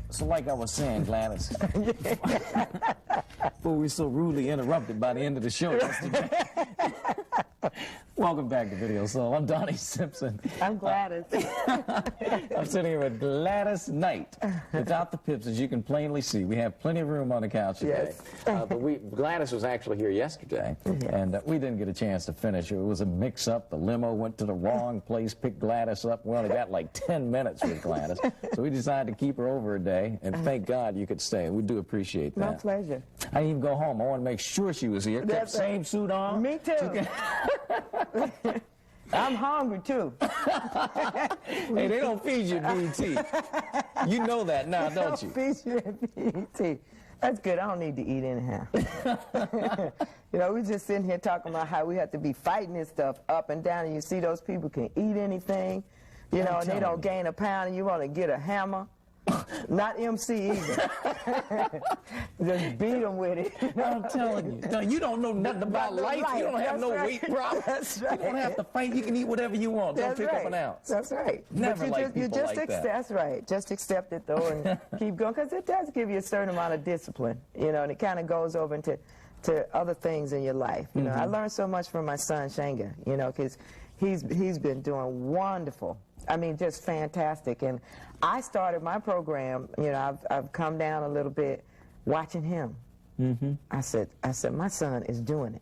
So like I was saying, Gladys, before we were so rudely interrupted by the end of the show yesterday. Welcome back to Video Soul. I'm Donnie Simpson. I'm Gladys. I'm sitting here with Gladys Knight. Without the pips, as you can plainly see, we have plenty of room on the couch today. Yes. But Gladys was actually here yesterday, and we didn't get a chance to finish. It was a mix-up. The limo went to the wrong place, picked Gladys up. We only got like 10 minutes with Gladys, so we decided to keep her over a day, and thank God you could stay. We do appreciate that. My pleasure. I didn't even go home. I wanted to make sure she was here. Kept the same suit on. Me too. I'm hungry too. Hey, they don't feed you BT. You know that now, don't you? Feed you BT. That's good. I don't need to eat anyhow. You know, we just sitting here talking about how we have to be fighting this stuff up and down, and you see those people can eat anything, you know, and they don't gain a pound, and you want to get a hammer. Not MC either. Just beat them with it. I'm telling you. No, you don't know nothing about life. You don't have no weight problem. That's right. You don't have to fight. You can eat whatever you want. Don't pick up an ounce. That's right. Never like people like that. That's right. Just accept it, though, and keep going, because it does give you a certain amount of discipline, you know, and it kind of goes over into other things in your life. You know, I learned so much from my son, Shanga, you know, because he's been doing wonderful. I mean, just fantastic. And I started my program, you know, I've come down a little bit watching him. I said, my son is doing it.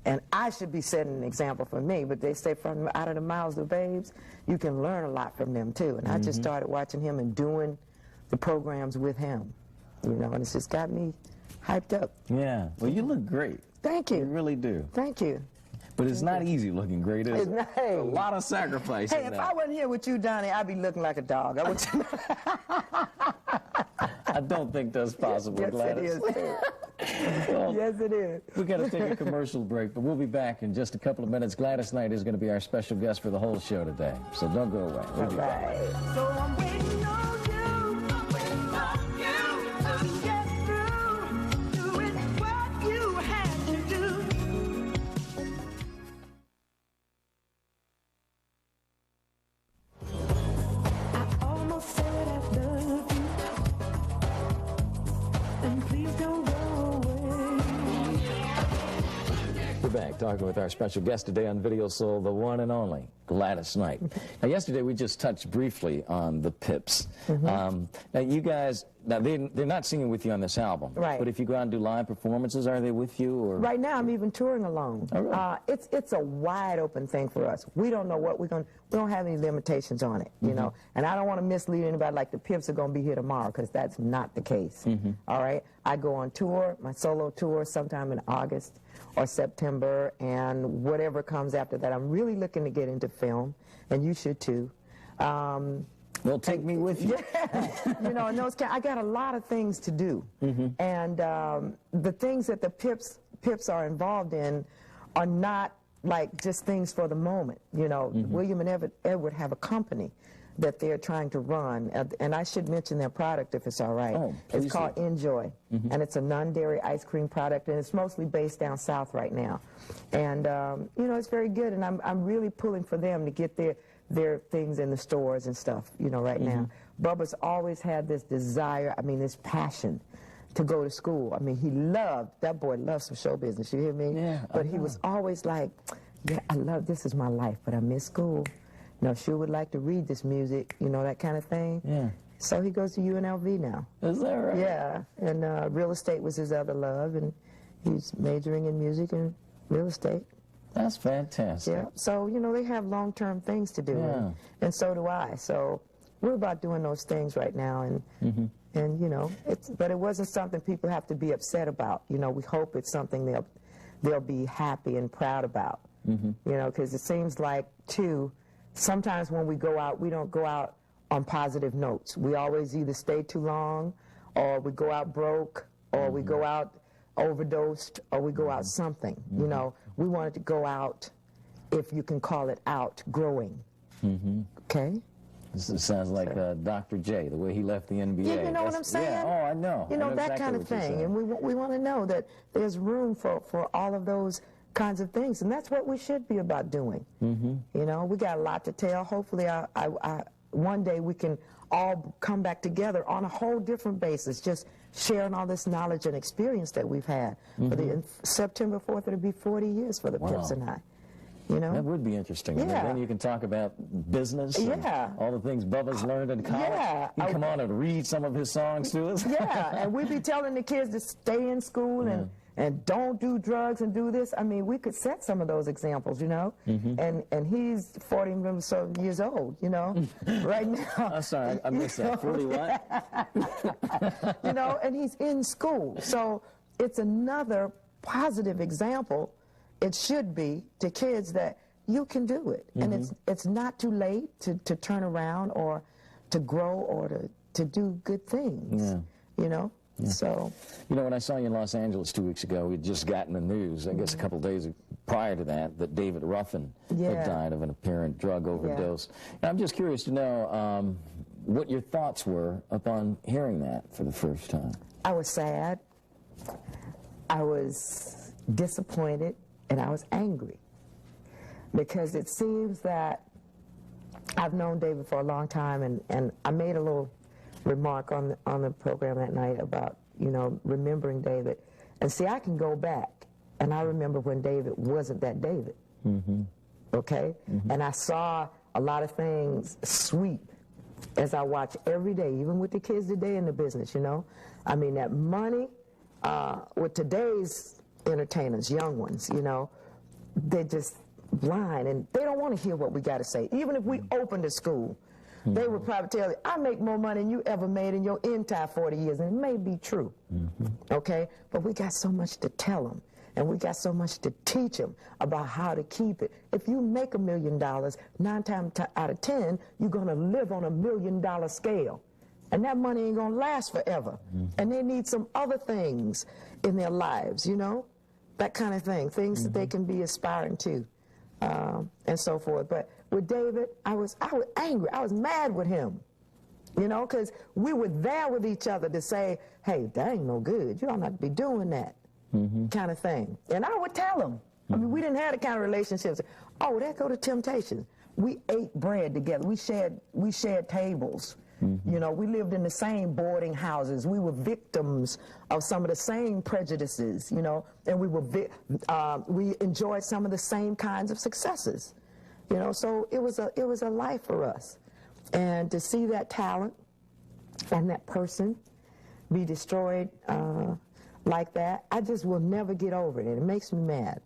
And I should be setting an example for me, but they say from out of the mouths of babes, you can learn a lot from them too. And I just started watching him and doing the programs with him, you know, and it's just got me hyped up. Yeah. Well, you look great. Thank you. You really do. Thank you. But it's not easy looking great, is it? Hey. A lot of sacrifice. Hey, if I wasn't here with you, Donnie, I'd be looking like a dog. I don't think that's possible, yes, Gladys. It is. Well, yes, it is. We've got to take a commercial break, but we'll be back in just a couple of minutes. Gladys Knight is going to be our special guest for the whole show today, so don't go away. We'll be back. So I'm waiting on you. I'm waiting on you to get through doing what you had to do. We're back talking with our special guest today on Video Soul, the one and only Gladys Knight. Now, yesterday we just touched briefly on the Pips. Now, you guys, they're not singing with you on this album. Right. But if you go out and do live performances, are they with you? Or? Right now, I'm even touring alone. Oh, really? It's a wide open thing for us. We don't know what we're going to, we don't have any limitations on it, you know. And I don't want to mislead anybody like the Pips are going to be here tomorrow, because that's not the case. All right? I go on tour, my solo tour, sometime in August or September, and whatever comes after that. I'm really looking to get into film, and you should too. Well, take me with you. Yeah. You know, and I got a lot of things to do. And the things that the Pips are involved in are not like just things for the moment. You know, William and Edward have a company that they're trying to run, and I should mention their product if it's all right. Oh, it's called Enjoy, and it's a non-dairy ice cream product, and it's mostly based down south right now. And you know, it's very good, and I'm really pulling for them to get their things in the stores and stuff, you know, right now. Bubba's always had this desire, I mean, this passion to go to school. I mean, that boy loves some show business, you hear me? Yeah, but he was always like, yeah, this is my life, but I miss school. You know, sure would like to read this music, you know, that kind of thing. Yeah. So he goes to UNLV now. Is that right? Yeah, and real estate was his other love, and he's majoring in music and real estate. That's fantastic. Yeah, so, you know, they have long-term things to do, and so do I. So we're about doing those things right now, and you know, but it wasn't something people have to be upset about. You know, we hope it's something they'll be happy and proud about. You know, because it seems like, too, sometimes when we go out, we don't go out on positive notes. We always either stay too long, or we go out broke, or we go out overdosed, or we go out something. You know, we wanted to go out, if you can call it out, growing. Okay? This sounds like Dr. J, the way he left the NBA. Yeah, you know what I'm saying? Yeah, oh, I know. You know, I know that exactly kind of thing. And we want to know that there's room for all of those kinds of things, and that's what we should be about doing. You know, we got a lot to tell. Hopefully one day we can all come back together on a whole different basis, just sharing all this knowledge and experience that we've had. For the September 4th, it'll be 40 years for the Pips and I. You know? That would be interesting. Yeah. I mean, then you can talk about business and all the things Bubba's learned in college. Yeah. You can come on and read some of his songs to us. Yeah, and we'd be telling the kids to stay in school and don't do drugs and do this. I mean, we could set some of those examples, you know. And he's 40 or so years old, you know, right now. I'm sorry, I missed that. 40 what? You know, and he's in school. So it's another positive example, it should be, to kids that you can do it. And it's not too late to turn around or to grow or to do good things, you know. So, you know, when I saw you in Los Angeles 2 weeks ago, we'd just gotten the news, I guess a couple of days prior to that David Ruffin had died of an apparent drug overdose. And I'm just curious to know what your thoughts were upon hearing that for the first time. I was sad, I was disappointed, and I was angry, because it seems that I've known David for a long time, and I made a little remark on the program that night about, you know, remembering David. And see, I can go back, and I remember when David wasn't that David, okay? And I saw a lot of things sweep as I watch every day, even with the kids today in the business, you know? I mean, that money, with today's entertainers, young ones, you know, they're just blind, and they don't want to hear what we got to say. Even if we opened a school, they would probably tell you, I make more money than you ever made in your entire 40 years, and it may be true, okay? But we got so much to tell them, and we got so much to teach them about how to keep it. If you make $1 million, 9 times out of 10, you're going to live on $1 million scale. And that money ain't going to last forever. And they need some other things in their lives, you know? That kind of thing, things that they can be aspiring to, and so forth. But with David, I was angry. I was mad with him, you know, because we were there with each other to say, hey, that ain't no good. You don't have to be doing that kind of thing. And I would tell him. I mean, we didn't have the kind of relationships. Oh, there go to temptation. We ate bread together. We shared tables. You know, we lived in the same boarding houses. We were victims of some of the same prejudices, you know, and we enjoyed some of the same kinds of successes, you know. So it was a life for us, and to see that talent and that person be destroyed like that, I just will never get over it. It makes me mad.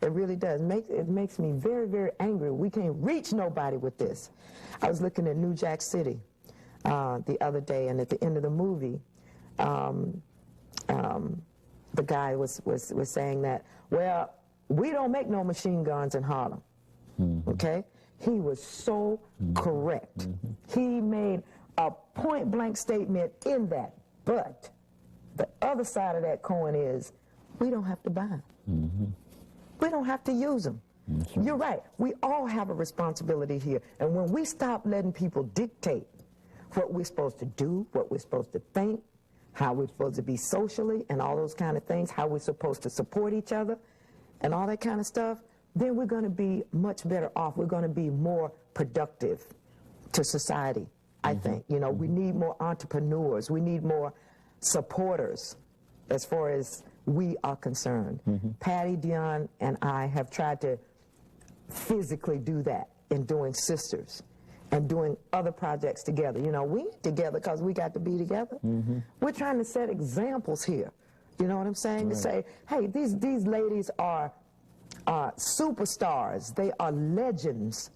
It really does. It makes me very, very angry. We can't reach nobody with this. I was looking at New Jack City the other day, and at the end of the movie, the guy was saying that, well, we don't make no machine guns in Harlem, okay? He was so correct. He made a point-blank statement in that, but the other side of that coin is we don't have to buy them. We don't have to use them. You're right. We all have a responsibility here, and when we stop letting people dictate what we're supposed to do, what we're supposed to think, how we're supposed to be socially, and all those kind of things, how we're supposed to support each other, and all that kind of stuff, then we're going to be much better off. We're going to be more productive to society, I think. You know, we need more entrepreneurs. We need more supporters as far as we are concerned. Patty, Dion, and I have tried to physically do that in doing Sisters and doing other projects together. You know, we ain't together because we got to be together. We're trying to set examples here. You know what I'm saying? To say, hey, these ladies are superstars. They are legends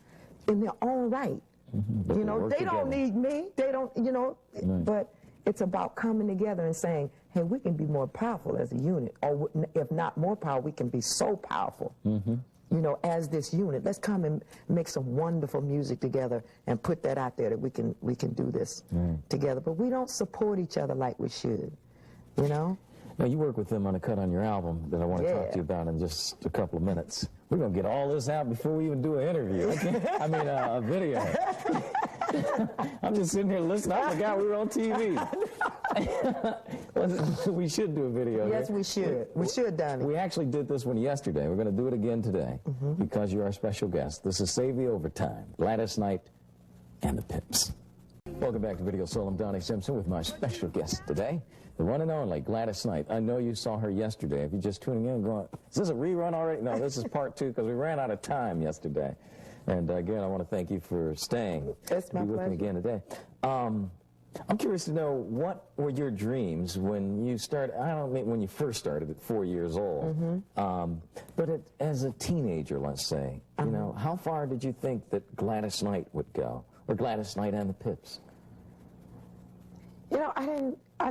in their own right. You know, they don't need me. They don't, you know, but it's about coming together and saying, hey, we can be more powerful as a unit, or if not more powerful, we can be so powerful. You know, as this unit, let's come and make some wonderful music together and put that out there that we can do this together. But we don't support each other like we should, you know? Now, you work with them on a cut on your album that I want to talk to you about in just a couple of minutes. We're going to get all this out before we even do an interview. I mean, a video. I'm just sitting here listening. I forgot we were on TV. We should do a video. Yes, we should. We should, Donnie. We actually did this one yesterday. We're going to do it again today because you're our special guest. This is Save the Overtime. Gladys Knight and the Pips. Welcome back to Video Soul. I'm Donnie Simpson with my special guest today, the one and only Gladys Knight. I know you saw her yesterday. If you're just tuning in and going, is this a rerun already? No, this is part 2 because we ran out of time yesterday. And again, I want to thank you for staying. It's my be with pleasure. me again today. I'm curious to know, what were your dreams when you started? I don't mean when you first started at 4 years old, but as a teenager, let's say. You know, how far did you think that Gladys Knight would go, or Gladys Knight and the Pips? You know, I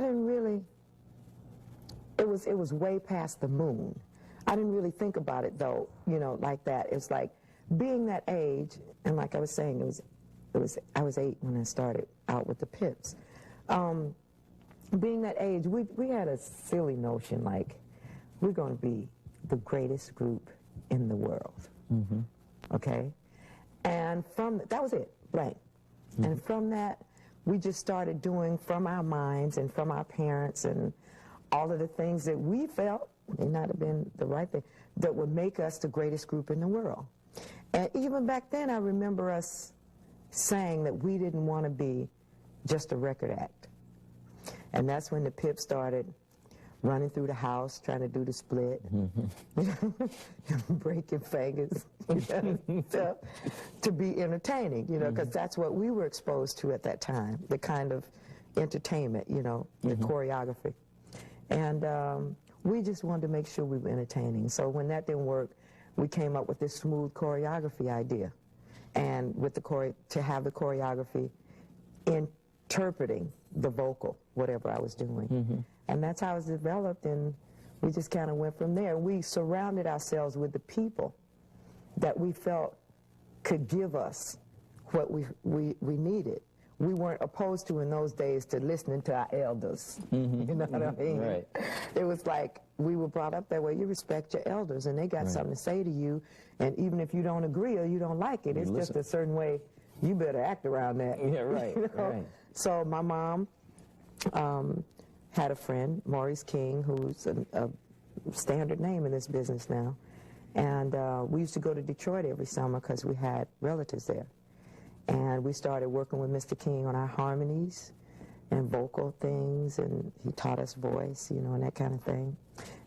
didn't really. It was way past the moon. I didn't really think about it though. You know, like that. It's like being that age, and like I was saying, I was 8 when I started out with the Pips. Being that age, we had a silly notion like we're going to be the greatest group in the world. Okay, and that was it, blank. And from that, we just started doing from our minds and from our parents and all of the things that we felt may not have been the right thing that would make us the greatest group in the world. And even back then, I remember us saying that we didn't want to be just a record act. And that's when the Pips started running through the house trying to do the split, breaking fingers, stuff, to be entertaining, you know, because that's what we were exposed to at that time, the kind of entertainment, you know, the choreography. And we just wanted to make sure we were entertaining. So when that didn't work, we came up with this smooth choreography idea. And with to have the choreography interpreting the vocal, whatever I was doing. And that's how it was developed, and we just kind of went from there. We surrounded ourselves with the people that we felt could give us what we needed. We weren't opposed to, in those days, to listening to our elders. You know what I mean? Right. It was like we were brought up that way. You respect your elders, and they got something to say to you, and even if you don't agree or you don't like it, it's just a certain way. You better act around that. Yeah, right, you know? right. So my mom had a friend, Maurice King, who's a standard name in this business now. And we used to go to Detroit every summer because we had relatives there. And we started working with Mr. King on our harmonies and vocal things, and he taught us voice, you know, and that kind of thing.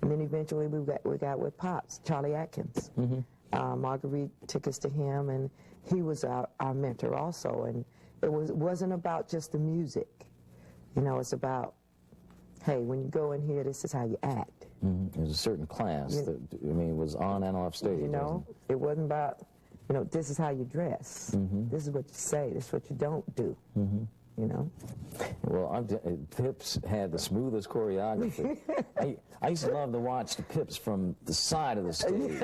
And then eventually we got with Pops, Charlie Atkins. Marguerite took us to him, and he was our mentor also. And it wasn't about just the music. You know, it's about, hey, when you go in here, this is how you act. There's a certain class that, I mean, was on and off stage. You know, it wasn't about, you know, this is how you dress. This is what you say. This is what you don't do. You know? Well, Pips had the smoothest choreography. I used to love to watch the Pips from the side of the stage.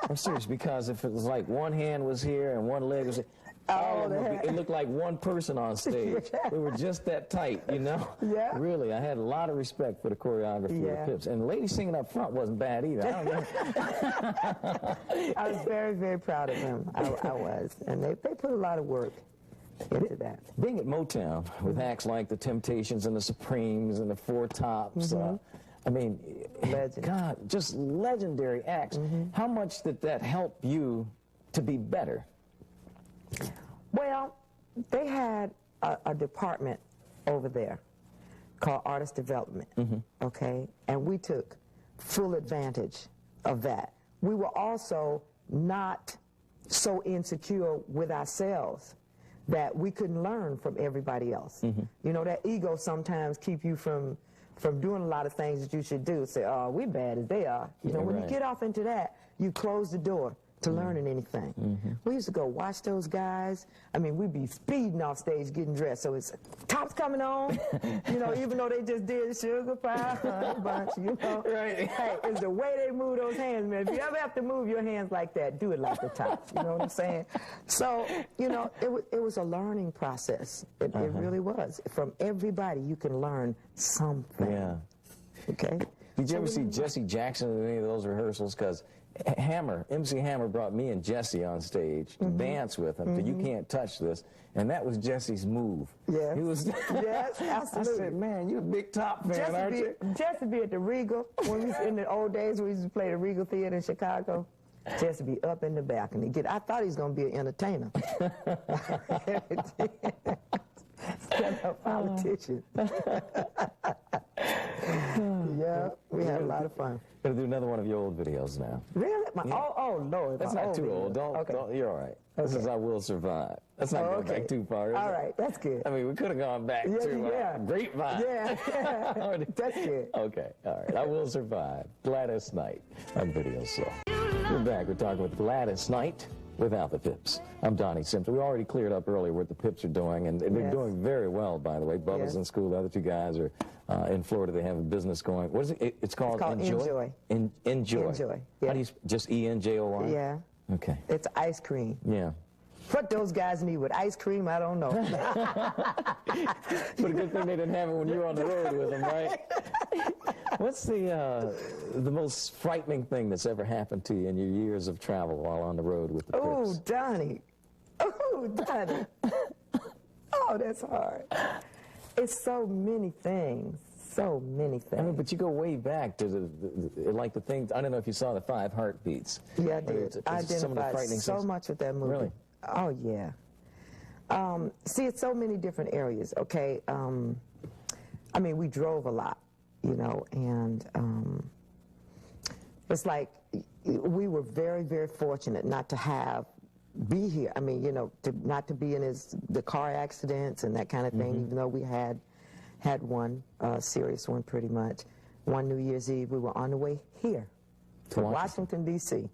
I'm serious, because if it was like one hand was here and one leg was here, it looked like one person on stage. We were just that tight, you know? Yeah. Really, I had a lot of respect for the choreography of the Pips. And the lady singing up front wasn't bad either. I don't know. I was very, very proud of them. I was. And they put a lot of work into that. Being at Motown with acts like the Temptations and the Supremes and the Four Tops, I mean, God, just legendary acts. How much did that help you to be better? Well, they had a department over there called Artist Development, okay? And we took full advantage of that. We were also not so insecure with ourselves that we couldn't learn from everybody else. You know, that ego sometimes keep you from doing a lot of things that you should do. Say, oh, we bad as they are. You know, when you get off into that, you close the door to learning anything. We used to go watch those guys. I mean, we'd be speeding off stage getting dressed. So it's tops coming on, you know, even though they just did Sugar Pie, Honey Bunch, you know. Hey, it's the way they move those hands, man. If you ever have to move your hands like that, do it like the Tops, you know what I'm saying? So, you know, it was a learning process. It really was. From everybody, you can learn something. Yeah. Okay? Did you ever see Jesse Jackson at any of those rehearsals? Because MC Hammer brought me and Jesse on stage to dance with him to You Can't Touch This, and that was Jesse's move. Yeah. He was. Yes, absolutely. I said, man, you're a big Top fan, aren't you? Jesse be at the Regal, when we in the old days we used to play the Regal Theater in Chicago. just to be up in the balcony. I thought he was going to be an entertainer. Stand up politician. Yeah, we had a lot of fun. Gonna do another one of your old videos now. Really? Oh, Lord. That's not too old. Don't, you're all right. This is I Will Survive. That's not going back too far, is all it? right, that's good. I mean, we could have gone back to Grapevine. Yeah, that's good. Okay, all right. I Will Survive. Gladys Knight on Video Soul. We're back. We're talking with Gladys Knight without the Pips. I'm Donnie Simpson. We already cleared up earlier what the Pips are doing, and they're doing very well, by the way. Bubba's in school. The other two guys are in Florida. They have a business going. What is it? It's called Enjoy. Enjoy. Enjoy. Yeah. How do you just ENJOY? Yeah. Okay. It's ice cream. Yeah. What those guys need with ice cream, I don't know. But a good thing they didn't have it when you were on the road with them, right? What's the most frightening thing that's ever happened to you in your years of travel while on the road with the Pips? Oh, Donnie. Oh, Donnie. Oh, that's hard. It's so many things. So many things. I mean, but you go way back to like the things, I don't know if you saw the 5 Heartbeats. Yeah, I did. I identified so much with that movie. Really? Oh, yeah. See, it's so many different areas, okay? I mean, we drove a lot, you know, and it's like we were very, very fortunate not to be here. I mean, you know, not to be in the car accidents and that kind of thing, even though we had one serious one pretty much. One New Year's Eve, we were on the way here to Washington, D.C.,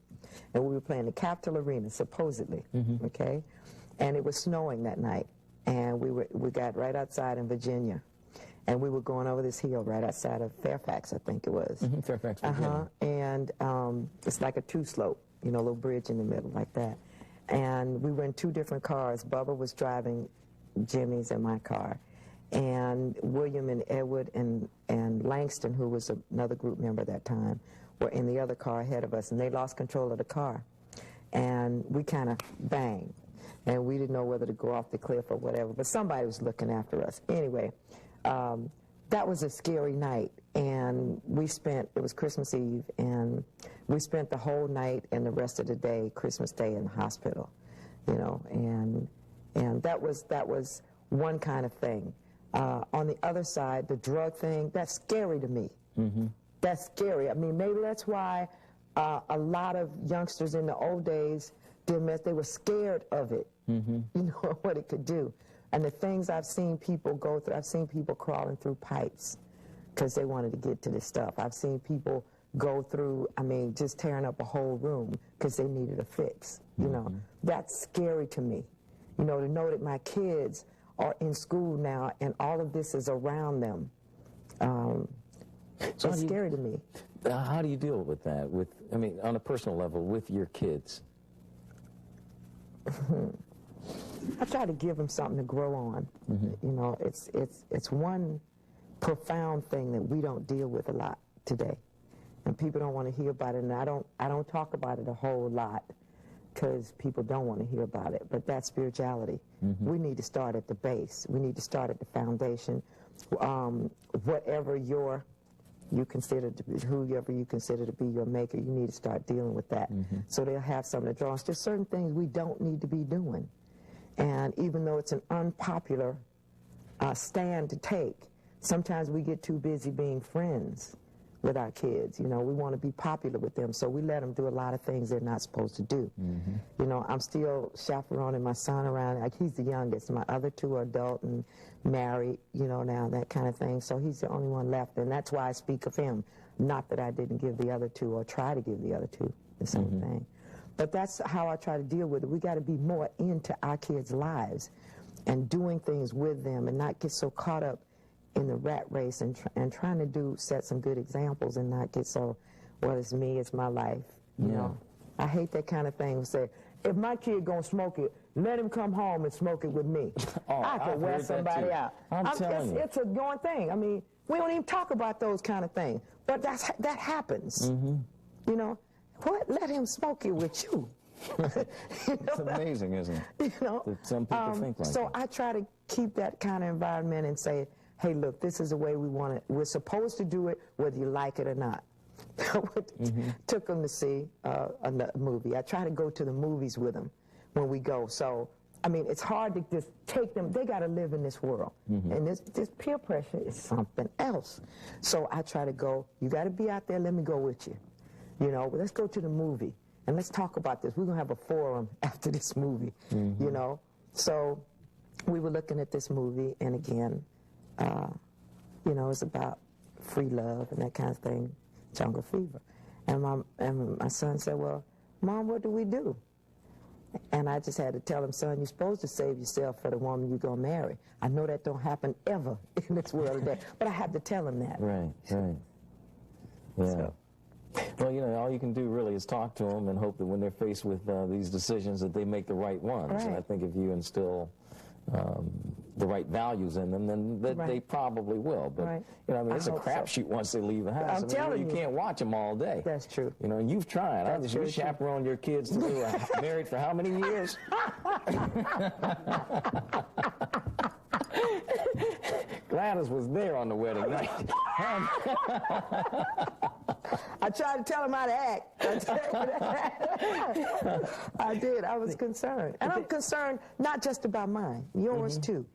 and we were playing the Capitol Arena, supposedly, okay? And it was snowing that night, and we got right outside in Virginia, and we were going over this hill right outside of Fairfax, I think it was. Fairfax, Virginia. And it's like a 2-slope, you know, a little bridge in the middle like that. And we were in 2 different cars. Bubba was driving Jimmy's and my car. And William and Edward and Langston, who was another group member at that time, were in the other car ahead of us, and they lost control of the car. And we kind of banged, and we didn't know whether to go off the cliff or whatever, but somebody was looking after us. Anyway, that was a scary night, and it was Christmas Eve, and we spent the whole night and the rest of the day, Christmas Day, in the hospital, you know, and that was one kind of thing. On the other side, the drug thing, that's scary to me. That's scary. I mean, maybe that's why a lot of youngsters in the old days didn't mess. They were scared of it, you know, what it could do. And the things I've seen people go through, I've seen people crawling through pipes because they wanted to get to this stuff. I've seen people go through, I mean, just tearing up a whole room because they needed a fix, you know. That's scary to me, you know, to know that my kids are in school now and all of this is around them. So it's scary to me. How do you deal with that? I mean, on a personal level, with your kids? I try to give them something to grow on. You know, it's one profound thing that we don't deal with a lot today, and people don't want to hear about it. And I don't talk about it a whole lot because people don't want to hear about it. But that's spirituality. We need to start at the base. We need to start at the foundation. Whatever you consider to be, whoever you consider to be your maker, you need to start dealing with that. So they'll have something to draw. There's certain things we don't need to be doing. And even though it's an unpopular stand to take, sometimes we get too busy being friends with our kids. You know, we want to be popular with them, so we let them do a lot of things they're not supposed to do. You know, I'm still chaperoning my son around. Like, he's the youngest. My other 2 are adult and married, you know, now, that kind of thing. So he's the only one left, and that's why I speak of him. Not that I didn't give the other 2 or try to give the other 2 the same thing. But that's how I try to deal with it. We got to be more into our kids' lives and doing things with them and not get so caught up in the rat race and trying to set some good examples and not get so, well, it's me, it's my life, you know. I hate that kind of thing. Say, if my kid gonna smoke it, let him come home and smoke it with me. I can wear somebody out. I'm telling you. It's a going thing. I mean, we don't even talk about those kind of things, but that happens. You know, what? Let him smoke it with you. You know? It's amazing, isn't it? You know, that some people think like so that. I try to keep that kind of environment and say, hey, look, this is the way we want it. We're supposed to do it whether you like it or not. Took them to see a movie. I try to go to the movies with them when we go. So, I mean, it's hard to just take them. They got to live in this world. And this peer pressure is something else. So I try to go, you got to be out there, let me go with you. You know, let's go to the movie and let's talk about this. We're going to have a forum after this movie, you know. So we were looking at this movie, and again, you know, it's about free love and that kind of thing, jungle fever. And my son said, well, Mom, what do we do? And I just had to tell him, son, you're supposed to save yourself for the woman you're going to marry. I know that don't happen ever in this world today, but I had to tell him that. Right, right. Yeah. So. Well, you know, all you can do really is talk to them and hope that when they're faced with these decisions that they make the right ones. Right. And I think if you instill the right values in them, then they probably will. But, you know, I mean, it's a crapshoot once they leave the house. I'm telling you. You can't watch them all day. That's true. You know, and you've tried. You chaperone your kids to do married for how many years? Gladys was there on the wedding night. I tried to tell him how to act. I did. I was concerned. And I'm concerned not just about mine, yours too,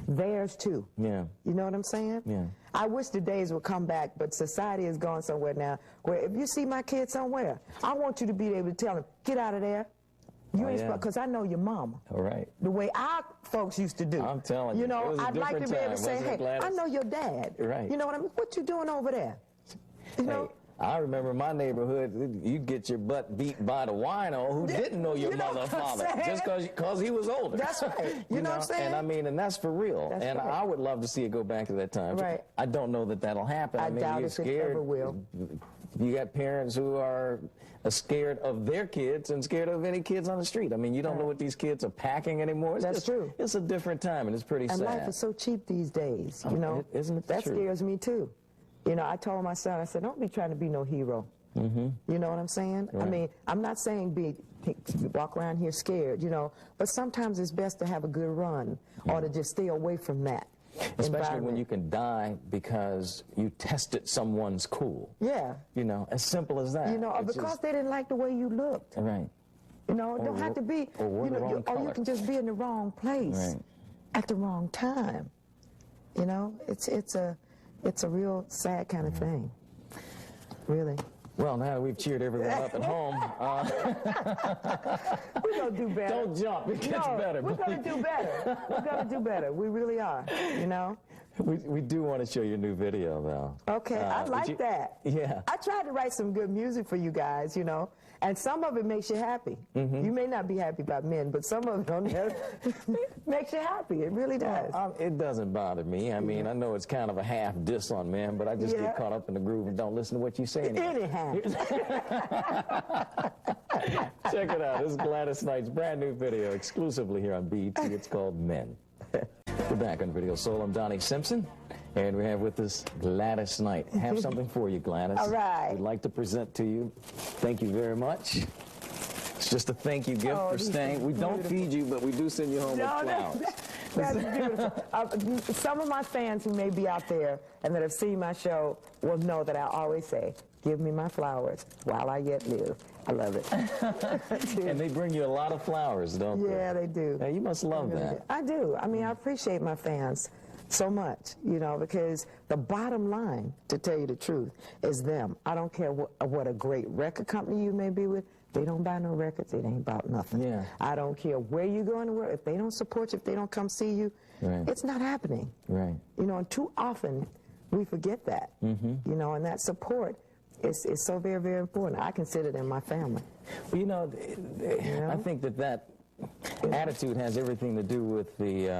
theirs too. Yeah. You know what I'm saying? Yeah. I wish the days would come back, but society has gone somewhere now where if you see my kid somewhere, I want you to be able to tell him, get out of there. You ain't because I know your mama. All right. The way our folks used to do. I'm telling you. You know, I'd like to be able to say, hey, Gladys? I know your dad. Right. You know what I mean? What you doing over there? You know? I remember in my neighborhood, you'd get your butt beat by the wino who didn't know your mother or father just because he was older. That's right. You know what I'm saying? And I mean, and that's for real. That's and right. I would love to see it go back to that time. Right. I don't know that that'll happen. I mean, doubt you're if scared. it ever will. You got parents who are scared of their kids and scared of any kids on the street. I mean, you don't know what these kids are packing anymore. That's true. It's a different time, and it's pretty sad. And life is so cheap these days, you know. Isn't it that true? scares me, too. You know, I told my son, I said, don't be trying to be no hero. You know what I'm saying? Right. I mean, I'm not saying walk around here scared, you know, but sometimes it's best to have a good run or to just stay away from that. Especially when you can die because you tested someone's cool. Yeah. You know, as simple as that. You know, or because they didn't like the way you looked. Right. You know, it don't have to be, or you know, or you can just be in the wrong place at the wrong time. You know, it's a real sad kind of thing. Really. Well, now that we've cheered everyone up at home, we're going to do better. Don't jump. It gets better. We're going to do better. We're going to do better. We really are, you know. We do want to show your new video, though. Okay, I like that. Yeah. I tried to write some good music for you guys, you know, and some of it makes you happy. You may not be happy about men, but some of it on there makes you happy. It really does. It doesn't bother me. I mean, I know it's kind of a half diss on men, but I just get caught up in the groove and don't listen to what you say anymore. Anyhow. Check it out. This is Gladys Knight's brand new video exclusively here on BET. It's called Men. We're back on Video Soul. I'm Donnie Simpson, and we have with us Gladys Knight. Have something for you, Gladys. All right. We'd like to present to you. Thank you very much. It's just a thank you gift for staying. We don't feed you, but we do send you home with flowers. That's beautiful. Some of my fans who may be out there and that have seen my show will know that I always say, give me my flowers while I yet live. I love it. And they bring you a lot of flowers, don't they? Yeah, they do. Yeah, you must love that. I do. I mean, I appreciate my fans so much, you know, because the bottom line, to tell you the truth, is them. I don't care what a great record company you may be with. They don't buy no records, it ain't about nothing. Yeah. I don't care where you go in the world. If they don't support you, if they don't come see you, it's not happening. Right. You know, and too often we forget that. You know, and that support is so very, very important. I consider them my family. Well, you know, I think that attitude has everything to do with the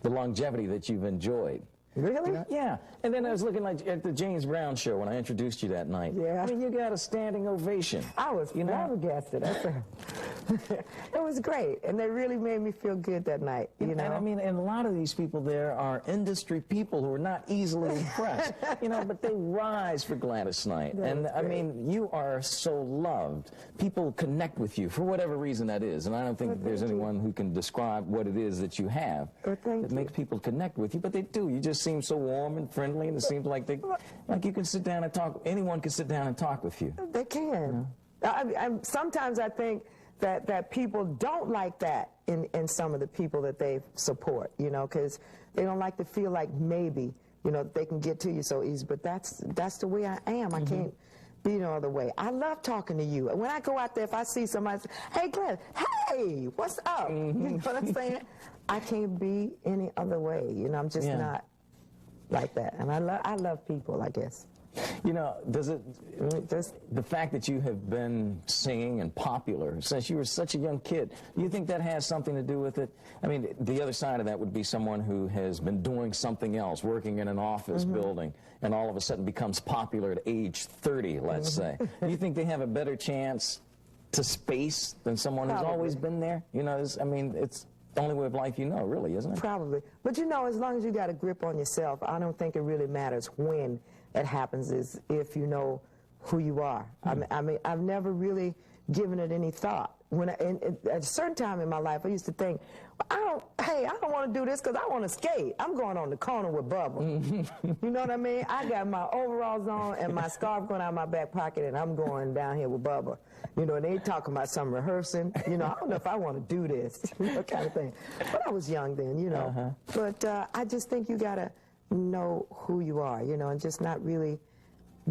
longevity that you've enjoyed. Really? You know? Yeah. And then I was looking at the James Brown show when I introduced you that night. Yeah. I mean, you got a standing ovation. I was flabbergasted. It was great, and they really made me feel good that night, you know. And I mean, and a lot of these people there are industry people who are not easily impressed, you know, but they rise for Gladys Knight. And I mean, you are so loved. People connect with you for whatever reason that is, and I don't think there's anyone who can describe what it is that you have that makes people connect with you, but they do. You just seem so warm and friendly, and it seems like you can sit down and talk. Anyone can sit down and talk with you. They can. Sometimes I think that people don't like that in some of the people that they support, you know, because they don't like to feel like maybe, you know, they can get to you so easy. But that's the way I am. I can't be no other way. I love talking to you. When I go out there, if I see somebody say, hey, Glenn, hey, what's up? You know what I'm saying? I can't be any other way. You know, I'm just not like that. And I love people, I guess. You know, the fact that you have been singing and popular since you were such a young kid, do you think that has something to do with it? I mean, the other side of that would be someone who has been doing something else, working in an office building, and all of a sudden becomes popular at age 30, let's say. Do you think they have a better chance to space than someone who's always been there? You know, I mean, it's the only way of life you know, really, isn't it? Probably. But you know, as long as you got a grip on yourself, I don't think it really matters when it happens, is if you know who you are. I mean, I've never really given it any thought. At a certain time in my life, I used to think, well, I don't want to do this because I want to skate. I'm going on the corner with Bubba. You know what I mean? I got my overalls on and my scarf going out of my back pocket, and I'm going down here with Bubba. You know, and they talking about some rehearsing. You know, I don't know if I want to do this, you know, kind of thing. But I was young then, you know. But I just think you got to know who you are, you know, and just not really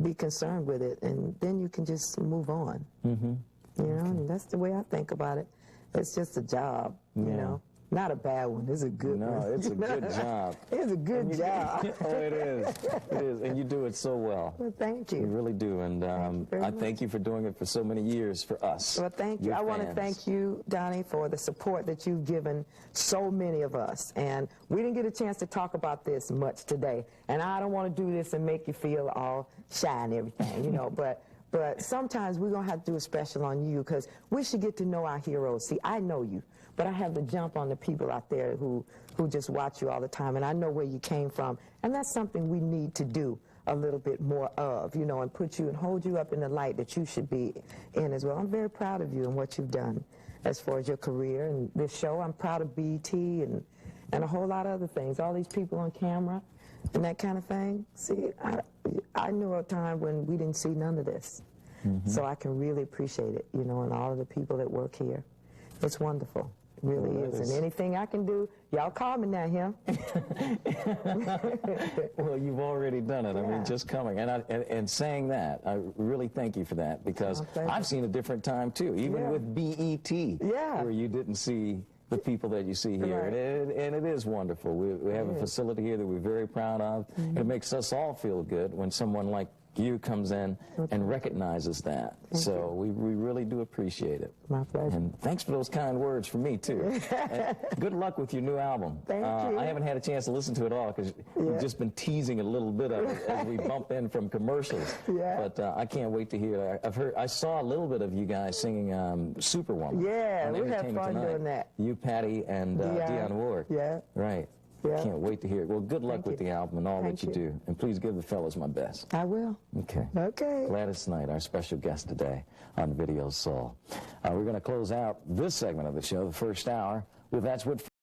be concerned with it, and then you can just move on. You know, and that's the way I think about it. It's just a job, you know. Not a bad one. It's a good one. No, it's a good job. It's a good job. Oh, it is. It is. And you do it so well. Well, thank you. You really do. And I thank you for doing it for so many years for us. Well, thank you. I want to thank you, Donnie, for the support that you've given so many of us. And we didn't get a chance to talk about this much today. And I don't want to do this and make you feel all shy and everything, you know, but sometimes we're going to have to do a special on you, because we should get to know our heroes. See, I know you, but I have to jump on the people out there who just watch you all the time, and I know where you came from, and that's something we need to do a little bit more of, you know, and put you and hold you up in the light that you should be in as well. I'm very proud of you and what you've done as far as your career and this show. I'm proud of BET and a whole lot of other things, all these people on camera and that kind of thing. See, I knew a time when we didn't see none of this. So I can really appreciate it, you know, and all of the people that work here. It's wonderful. It really is. And anything I can do, y'all call me now, him. Well, you've already done it. I mean, just coming. And saying that, I really thank you for that, because I've seen a different time, too, even with BET, where you didn't see the people that you see here. And it is wonderful. We have a facility here that we're very proud of. And it makes us all feel good when someone like you comes in and recognizes that. So we really do appreciate it. My pleasure. And thanks for those kind words from me, too. And good luck with your new album. Thank you. I haven't had a chance to listen to it all, because we've just been teasing a little bit of it as we bump in from commercials. But I can't wait to hear it. I saw a little bit of you guys singing Superwoman. Yeah, we had fun doing that. You, Patty, and Dionne Warwick. Right. Yeah. Can't wait to hear it. Well, good luck with the album and all that you do. And please give the fellas my best. I will. Okay. Okay. Gladys Knight, our special guest today on Video Soul. We're going to close out this segment of the show, the first hour, with That's What